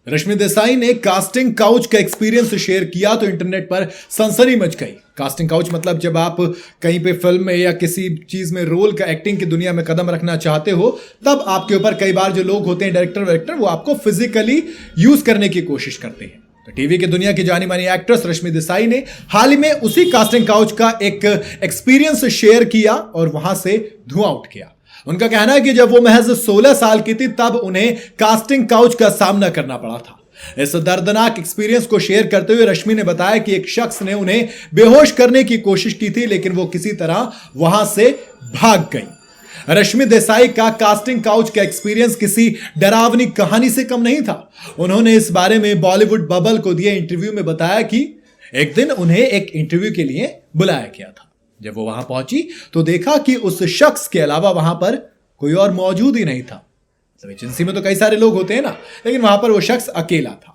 रश्मि देसाई ने casting couch का experience share किया तो इंटरनेट पर सनसनी मच गई। कास्टिंग काउच मतलब जब आप कहीं पे फिल्म में या किसी चीज में रोल का एक्टिंग की दुनिया में कदम रखना चाहते हो, तब आपके ऊपर कई बार जो लोग होते हैं डायरेक्टर वो आपको फिजिकली यूज करने की कोशिश करते हैं। तो टीवी की दुनिया की जानी मानी एक्ट्रेस रश्मि देसाई ने हाल ही में उसी कास्टिंग काउच का एक एक्सपीरियंस शेयर किया और वहां से धुआं उठ गया। उनका कहना है कि जब वो महज 16 साल की थी तब उन्हें कास्टिंग काउच का सामना करना पड़ा था। इस दर्दनाक एक्सपीरियंस को शेयर करते हुए रश्मि ने बताया कि एक शख्स ने उन्हें बेहोश करने की कोशिश की थी, लेकिन वो किसी तरह वहां से भाग गई। रश्मि देसाई का कास्टिंग काउच का एक्सपीरियंस किसी डरावनी कहानी से कम नहीं था। उन्होंने इस बारे में बॉलीवुड बबल को दिए इंटरव्यू में बताया कि एक दिन उन्हें एक इंटरव्यू के लिए बुलाया गया था। जब वो वहां पहुंची तो देखा कि उस शख्स के अलावा वहां पर कोई और मौजूद ही नहीं था। एजेंसी में तो कई सारे लोग होते हैं ना, लेकिन वहां पर वो शख्स अकेला था।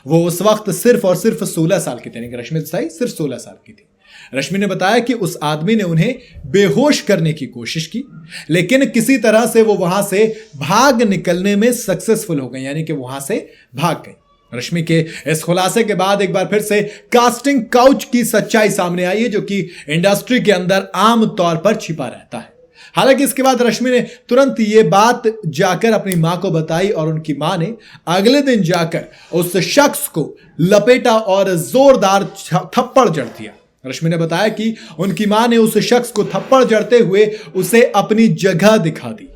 वो उस वक्त सिर्फ और सिर्फ 16 साल की थी। रश्मि देसाई सिर्फ 16 साल की थी। रश्मि ने बताया कि उस आदमी ने उन्हें बेहोश करने की कोशिश की, लेकिन किसी तरह से वो वहां से भाग निकलने में सक्सेसफुल हो गई, यानी कि वहां से भाग गई। रश्मि के इस खुलासे के बाद एक बार फिर से कास्टिंग काउच की सच्चाई सामने आई है, जो कि इंडस्ट्री के अंदर आम तौर पर छिपा रहता है। हालांकि इसके बाद रश्मि ने तुरंत ये बात जाकर अपनी मां को बताई और उनकी मां ने अगले दिन जाकर उस शख्स को लपेटा और जोरदार थप्पड़ जड़ दिया। रश्मि ने बताया कि उनकी मां ने उस शख्स को थप्पड़ जड़ते हुए उसे अपनी जगह दिखा दी।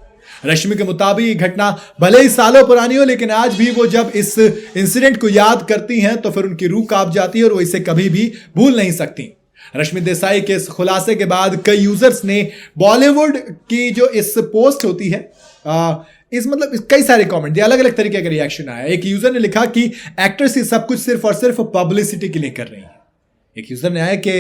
रश्मि के मुताबिक ये घटना भले ही सालों पुरानी हो, लेकिन आज भी वो जब इस इंसिडेंट को याद करती हैं तो फिर उनकी रूह कांप जाती है और वो इसे कभी भी भूल नहीं सकती। रश्मि देसाई के इस खुलासे के बाद कई यूजर्स ने बॉलीवुड की जो इस पोस्ट होती है कई सारे कमेंट दिए, अलग अलग तरीके का रिएक्शन आया। एक यूजर ने लिखा कि एक्ट्रेस ये सब कुछ सिर्फ और सिर्फ पब्लिसिटी के लिए कर रही है। एक यूजर ने आया कि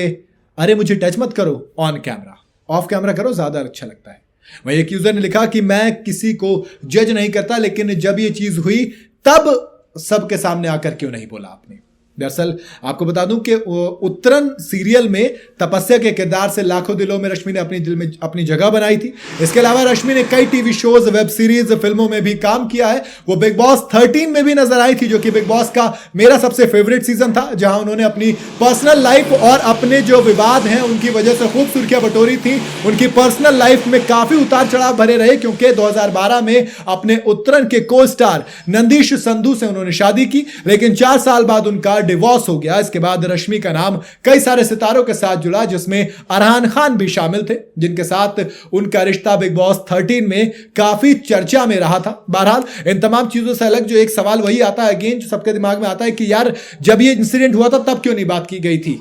अरे मुझे टच मत करो ऑन कैमरा, ऑफ कैमरा करो, ज्यादा अच्छा लगता है। वही एक यूजर ने लिखा कि मैं किसी को जज नहीं करता, लेकिन जब ये चीज हुई तब सबके सामने आकर क्यों नहीं बोला आपने। दरअसल आपको बता दूं कि उत्तरन सीरियल में तपस्या के किरदार से लाखों दिलों में रश्मि ने अपनी दिल में अपनी जगह बनाई थी। इसके अलावा रश्मि ने कई टीवी शोज, वेब सीरीज, फिल्मों में भी काम किया है। वो बिग बॉस 13 में भी नजर आई थी, जो कि बिग बॉस का मेरा सबसे फेवरेट सीजन था, जहां उन्होंने अपनी पर्सनल लाइफ और अपने जो विवाद हैं उनकी वजह से खूब सुर्खियां बटोरी थी। उनकी पर्सनल लाइफ में काफी उतार चढ़ाव भरे रहे, क्योंकि 2012 में अपने उत्तरन के को स्टार नंदीश संधू से उन्होंने शादी की, लेकिन 4 साल बाद उनका डिवोर्स हो गया। इसके बाद रश्मि का नाम कई सारे सितारों के साथ जुड़ा, जिसमें अरहान खान भी शामिल थे, जिनके साथ उनका रिश्ता बिग बॉस 13 में काफी चर्चा में रहा था। बहरहाल इन तमाम चीजों से अलग जो एक सवाल वही आता है अगेन, जो सबके दिमाग में आता है कि यार जब ये इंसिडेंट हुआ था तब क्यों नहीं बात की गई थी।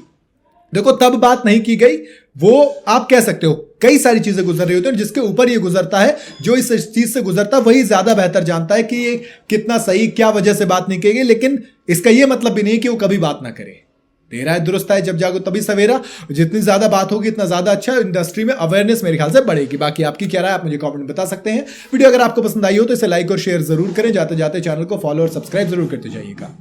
देखो, तब बात नहीं की गई, वो आप कह सकते हो कई सारी चीजें गुजर रही होती हैं, जिसके ऊपर ये गुजरता है, जो इस चीज से गुजरता है वही ज्यादा बेहतर जानता है कि ये कितना सही, क्या वजह से बात नहीं की गई। लेकिन इसका ये मतलब भी नहीं कि वो कभी बात ना करे। तेरा है दुरुस्त है, जब जागो तभी सवेरा। जितनी ज्यादा बात होगी इतना ज्यादा अच्छा, इंडस्ट्री में अवेयरनेस मेरे ख्याल से बढ़ेगी। बाकी आपकी क्या राय, आप मुझे कमेंट में बता सकते हैं। वीडियो अगर आपको पसंद आई हो तो इसे लाइक और शेयर जरूर करें। जाते जाते चैनल को फॉलो और सब्सक्राइब जरूर करते जाइएगा।